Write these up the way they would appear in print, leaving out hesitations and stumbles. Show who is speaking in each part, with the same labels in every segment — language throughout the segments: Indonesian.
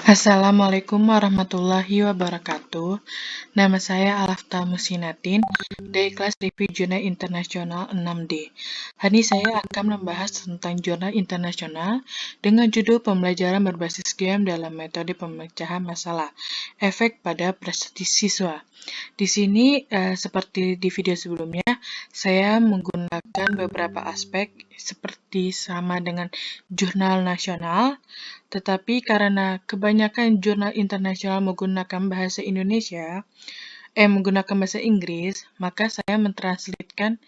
Speaker 1: Assalamualaikum warahmatullahi wabarakatuh. Nama saya Alafta Musinatin dari kelas Review Jurnal Internasional 6D. Hari ini saya akan membahas tentang jurnal internasional dengan judul Pembelajaran berbasis game dalam metode pemecahan masalah, efek pada prestasi siswa. Di sini, seperti di video sebelumnya, saya menggunakan beberapa aspek seperti sama dengan jurnal nasional, tetapi karena kebanyakan jurnal internasional menggunakan bahasa Inggris, maka saya mentranslatekan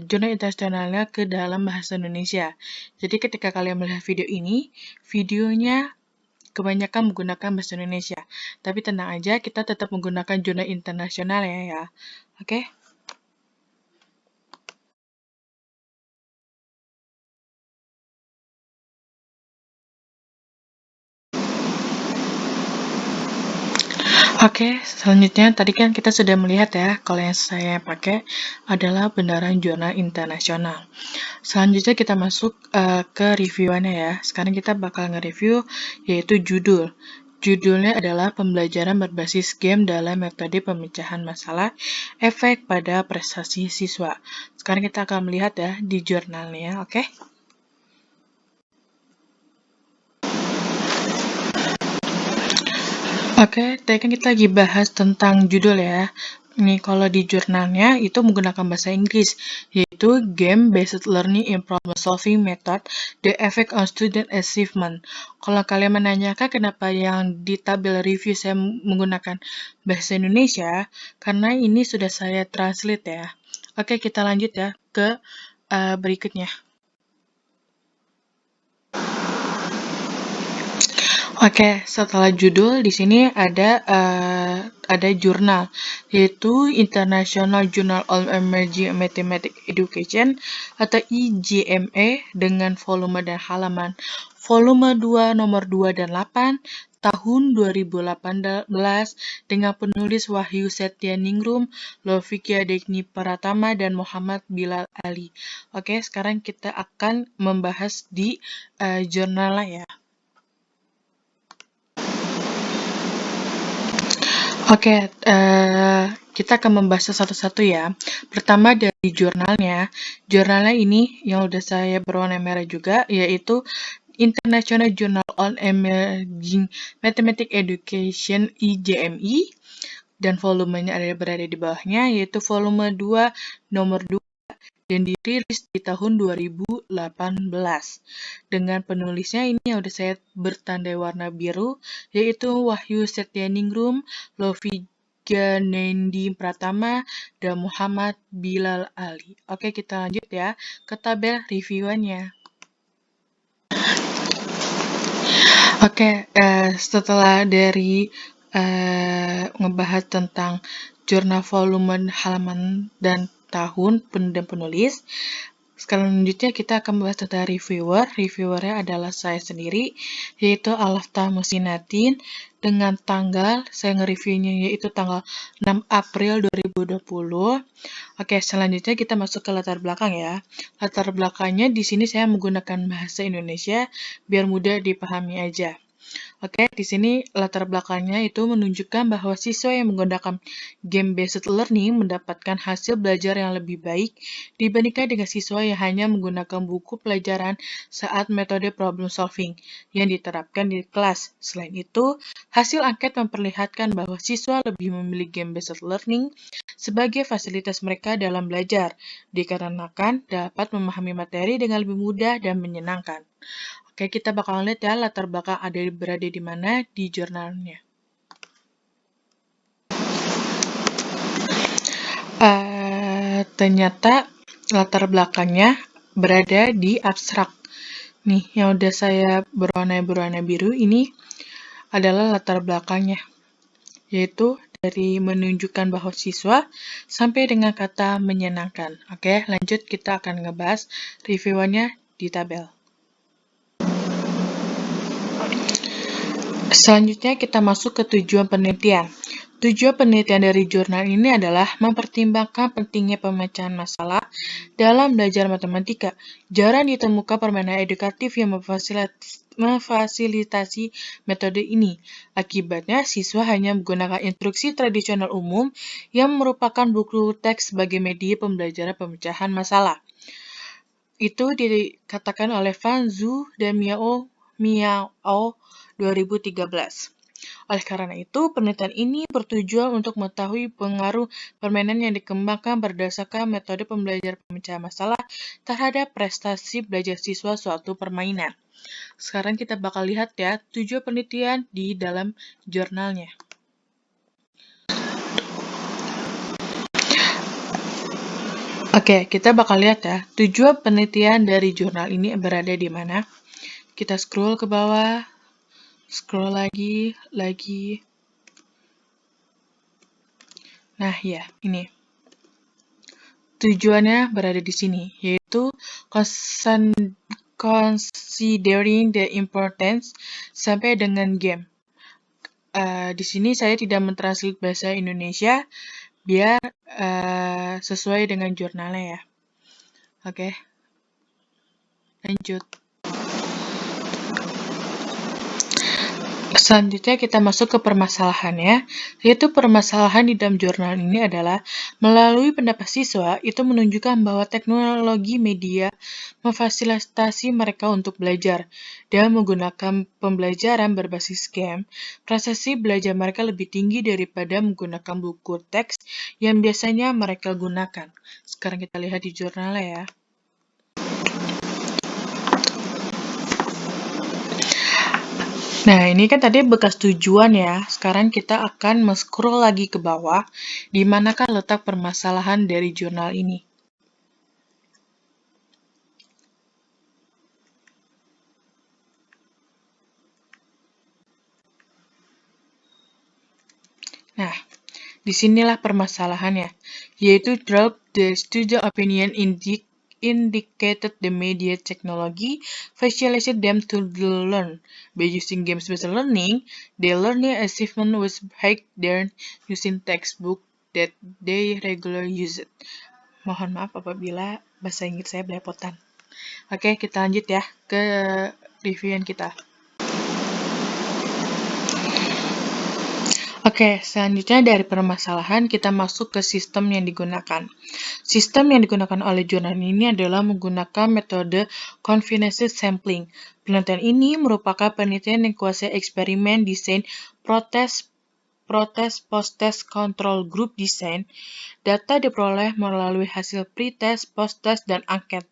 Speaker 1: jurnal internasionalnya ke dalam bahasa Indonesia. Jadi ketika kalian melihat video ini, videonya kebanyakan menggunakan bahasa Indonesia. Tapi tenang aja, kita tetap menggunakan jurnal internasional ya. Oke? Oke, selanjutnya tadi kan kita sudah melihat ya, kalau yang saya pakai adalah benaran jurnal internasional. Selanjutnya kita masuk ke reviewannya ya. Sekarang kita bakal nge-review yaitu judul. Judulnya adalah Pembelajaran berbasis game dalam metode pemecahan masalah, efek pada prestasi siswa. Sekarang kita akan melihat ya di jurnalnya, oke? Oke, tadi kan kita lagi bahas tentang judul ya. Nih, kalau di jurnalnya itu menggunakan bahasa Inggris, yaitu Game Based Learning in Problem Solving Method, The Effect on Student Achievement. Kalau kalian menanyakan kenapa yang di tabel review saya menggunakan bahasa Indonesia, karena ini sudah saya translate ya. Oke, kita lanjut ya ke berikutnya. Oke, setelah judul di sini ada jurnal, yaitu International Journal on Emerging Mathematics Education atau IJME dengan volume dan halaman volume 2 nomor 2 dan 8 tahun 2018 dengan penulis Wahyu Setyaningrum, Lovikia Degni Pratama, dan Muhammad Bilal Ali. Oke, sekarang kita akan membahas di jurnalnya ya. Oke, kita akan membahas satu-satu ya. Pertama dari jurnalnya. Jurnalnya ini yang udah saya berwarna merah juga, yaitu International Journal on Emerging Mathematics Education IJMI, dan volumenya berada di bawahnya, yaitu volume 2 nomor 2 dan dirilis di tahun 2018. Dengan penulisnya ini yang udah saya bertandai warna biru, yaitu Wahyu Setyaningrum, Lovikia Nendi Pratama, dan Muhammad Bilal Ali. Oke, kita lanjut ya ke tabel reviewannya. Oke, setelah dari ngebahas tentang jurnal volume, halaman, dan tahun dan penulis, selanjutnya kita akan membahas tentang reviewer. Reviewernya adalah saya sendiri, yaitu Alafta Musinatin, dengan tanggal, saya nge-reviewnya yaitu tanggal 6 April 2020. Oke, selanjutnya kita masuk ke latar belakang ya. Latar belakangnya di sini saya menggunakan bahasa Indonesia biar mudah dipahami aja. Oke, di sini latar belakangnya itu menunjukkan bahwa siswa yang menggunakan game-based learning mendapatkan hasil belajar yang lebih baik dibandingkan dengan siswa yang hanya menggunakan buku pelajaran saat metode problem solving yang diterapkan di kelas. Selain itu, hasil angket memperlihatkan bahwa siswa lebih memilih game-based learning sebagai fasilitas mereka dalam belajar, dikarenakan dapat memahami materi dengan lebih mudah dan menyenangkan. Oke, kita bakal lihat ya latar belakang berada di mana di jurnalnya. Ternyata latar belakangnya berada di abstrak. Nih, yang udah saya berwarna biru ini adalah latar belakangnya, yaitu dari menunjukkan bahwa siswa sampai dengan kata menyenangkan. Oke, lanjut kita akan ngebahas reviewannya di tabel. Selanjutnya kita masuk ke tujuan penelitian. Tujuan penelitian dari jurnal ini adalah mempertimbangkan pentingnya pemecahan masalah dalam belajar matematika. Jarang ditemukan permainan edukatif yang memfasilitasi metode ini. Akibatnya, siswa hanya menggunakan instruksi tradisional umum yang merupakan buku teks sebagai media pembelajaran pemecahan masalah. Itu dikatakan oleh Van Zhu dan Miao 2013. Oleh karena itu, penelitian ini bertujuan untuk mengetahui pengaruh permainan yang dikembangkan berdasarkan metode pembelajaran pemecahan masalah terhadap prestasi belajar siswa suatu permainan. Sekarang kita bakal lihat ya, 7 penelitian di dalam jurnalnya. Oke, kita bakal lihat ya, 7 penelitian dari jurnal ini berada di mana. Kita scroll ke bawah, scroll lagi. Nah ya, ini. Tujuannya berada di sini, yaitu considering the importance sampai dengan game. Di sini saya tidak mentranslate bahasa Indonesia, biar sesuai dengan jurnalnya ya. Oke, lanjut. Selanjutnya kita masuk ke permasalahannya, yaitu permasalahan di dalam jurnal ini adalah melalui pendapat siswa itu menunjukkan bahwa teknologi media memfasilitasi mereka untuk belajar dan menggunakan pembelajaran berbasis game. Prestasi belajar mereka lebih tinggi daripada menggunakan buku teks yang biasanya mereka gunakan. Sekarang kita lihat di jurnalnya ya. Nah, ini kan tadi bekas tujuan ya. Sekarang kita akan scroll lagi ke bawah, di manakah letak permasalahan dari jurnal ini. Nah, disinilah permasalahannya, yaitu drop the student opinion indicated the media technology facilitated them to learn. By using games-based learning, their learning achievement was higher than using textbook that they regularly used. Mohon maaf apabila bahasa Inggris saya belepotan. Oke, kita lanjut ya ke reviewan kita. Oke, selanjutnya dari permasalahan kita masuk ke sistem yang digunakan. Sistem yang digunakan oleh jurnal ini adalah menggunakan metode confidence sampling. Penelitian ini merupakan penelitian yang kuasai eksperimen desain post-test control group design. Data diperoleh melalui hasil pre-test, post-test, dan angket.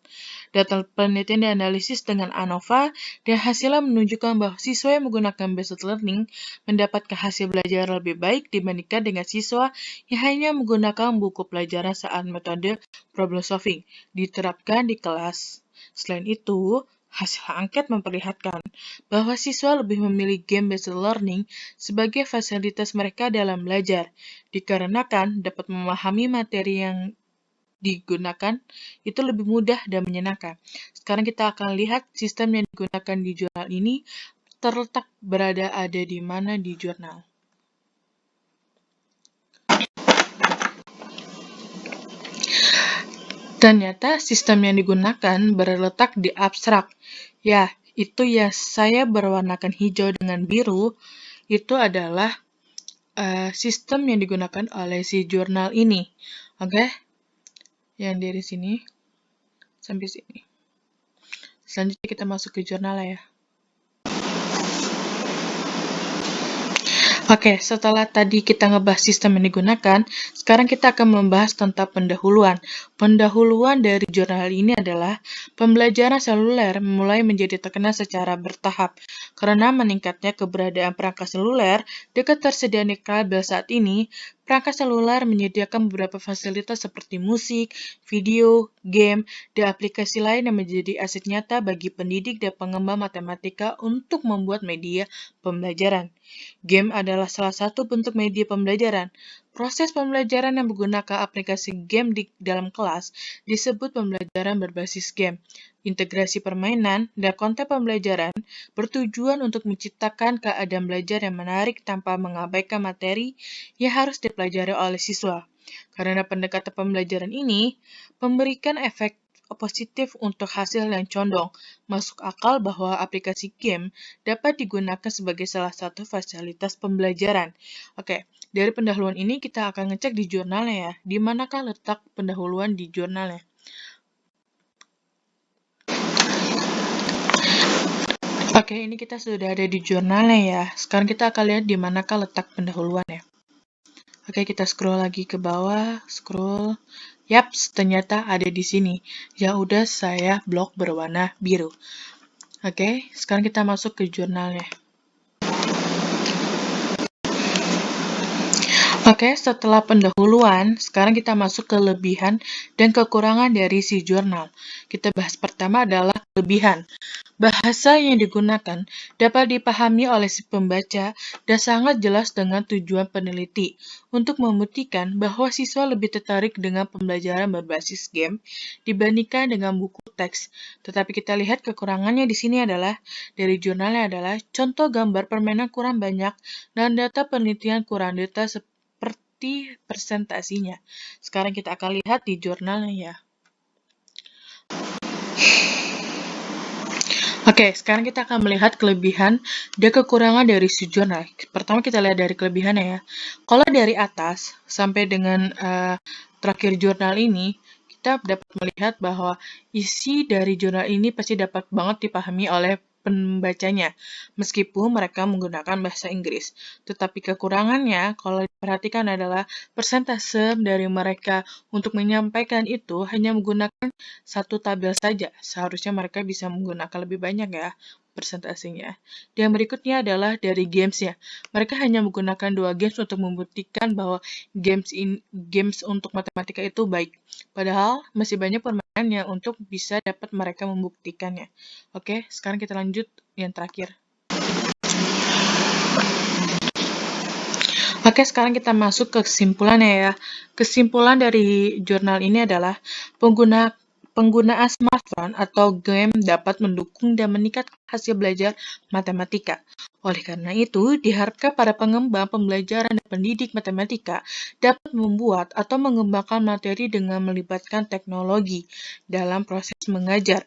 Speaker 1: Data penelitian dianalisis dengan ANOVA, dan hasilnya menunjukkan bahwa siswa yang menggunakan based learning mendapatkan hasil belajar lebih baik dibandingkan dengan siswa yang hanya menggunakan buku pelajaran saat metode problem solving diterapkan di kelas. Selain itu, hasil angket memperlihatkan bahwa siswa lebih memilih game-based learning sebagai fasilitas mereka dalam belajar, dikarenakan dapat memahami materi yang digunakan itu lebih mudah dan menyenangkan. Sekarang kita akan lihat sistem yang digunakan di jurnal ini terletak ada di mana di jurnal. Ternyata sistem yang digunakan berletak di abstrak. Ya, itu ya saya berwarnakan hijau dengan biru, itu adalah sistem yang digunakan oleh si jurnal ini. Oke? Yang dari sini sampai sini. Selanjutnya kita masuk ke jurnal ya. Oke, setelah tadi kita ngebahas sistem yang digunakan, sekarang kita akan membahas tentang pendahuluan. Pendahuluan dari jurnal ini adalah pembelajaran seluler mulai menjadi terkenal secara bertahap. Karena meningkatnya keberadaan perangkat seluler dekat tersediaan kabel saat ini, perangkat seluler menyediakan beberapa fasilitas seperti musik, video, game, dan aplikasi lain yang menjadi aset nyata bagi pendidik dan pengembang matematika untuk membuat media pembelajaran. Game adalah salah satu bentuk media pembelajaran. Proses pembelajaran yang menggunakan aplikasi game di dalam kelas disebut pembelajaran berbasis game. Integrasi permainan dan konten pembelajaran bertujuan untuk menciptakan keadaan belajar yang menarik tanpa mengabaikan materi yang harus dipelajari oleh siswa. Karena pendekatan pembelajaran ini memberikan efek positif untuk hasil yang condong. Masuk akal bahwa aplikasi game dapat digunakan sebagai salah satu fasilitas pembelajaran. Oke, dari pendahuluan ini kita akan ngecek di jurnalnya ya. Di manakah letak pendahuluan di jurnalnya? Oke, ini kita sudah ada di jurnalnya ya. Sekarang kita akan lihat di manakah letak pendahuluan ya. Oke, kita scroll lagi ke bawah, scroll. Yaps, ternyata ada di sini. Yang udah saya blok berwarna biru. Oke, sekarang kita masuk ke jurnalnya. Oke, setelah pendahuluan, sekarang kita masuk ke kelebihan dan kekurangan dari si jurnal. Kita bahas pertama adalah kelebihan. Bahasa yang digunakan dapat dipahami oleh si pembaca dan sangat jelas dengan tujuan peneliti untuk membuktikan bahwa siswa lebih tertarik dengan pembelajaran berbasis game dibandingkan dengan buku teks. Tetapi kita lihat kekurangannya di sini adalah dari jurnalnya adalah contoh gambar permainan kurang banyak dan data penelitian kurang detail seperti presentasinya. Sekarang kita akan lihat di jurnalnya ya. Oke, sekarang kita akan melihat kelebihan dan kekurangan dari si jurnal. Pertama kita lihat dari kelebihannya ya. Kalau dari atas sampai dengan terakhir jurnal ini, kita dapat melihat bahwa isi dari jurnal ini pasti dapat banget dipahami oleh pembacanya, meskipun mereka menggunakan bahasa Inggris. Tetapi kekurangannya, kalau diperhatikan adalah persentase dari mereka untuk menyampaikan itu hanya menggunakan satu tabel saja. Seharusnya mereka bisa menggunakan lebih banyak ya persentasenya. Dan berikutnya adalah dari gamesnya. Mereka hanya menggunakan 2 games untuk membuktikan bahwa games untuk matematika itu baik. Padahal masih banyak permainan yang untuk bisa dapat mereka membuktikannya. Oke, sekarang kita lanjut yang terakhir. Oke, sekarang kita masuk ke kesimpulannya ya. Kesimpulan dari jurnal ini adalah penggunaan smartphone atau game dapat mendukung dan meningkatkan hasil belajar matematika. Oleh karena itu, diharapkan para pengembang pembelajaran dan pendidik matematika dapat membuat atau mengembangkan materi dengan melibatkan teknologi dalam proses mengajar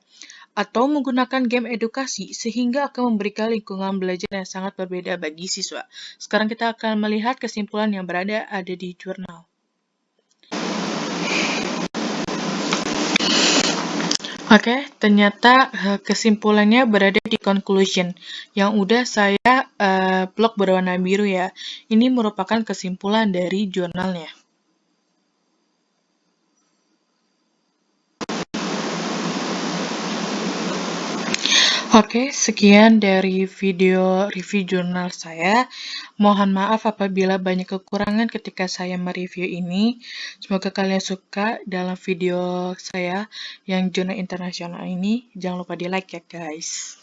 Speaker 1: atau menggunakan game edukasi sehingga akan memberikan lingkungan belajar yang sangat berbeda bagi siswa. Sekarang kita akan melihat kesimpulan yang ada di jurnal. Oke, ternyata kesimpulannya berada di conclusion yang udah saya blok berwarna biru ya. Ini merupakan kesimpulan dari jurnalnya. Oke, sekian dari video review jurnal saya. Mohon maaf apabila banyak kekurangan ketika saya mereview ini. Semoga kalian suka dalam video saya yang jurnal internasional ini. Jangan lupa di like ya guys.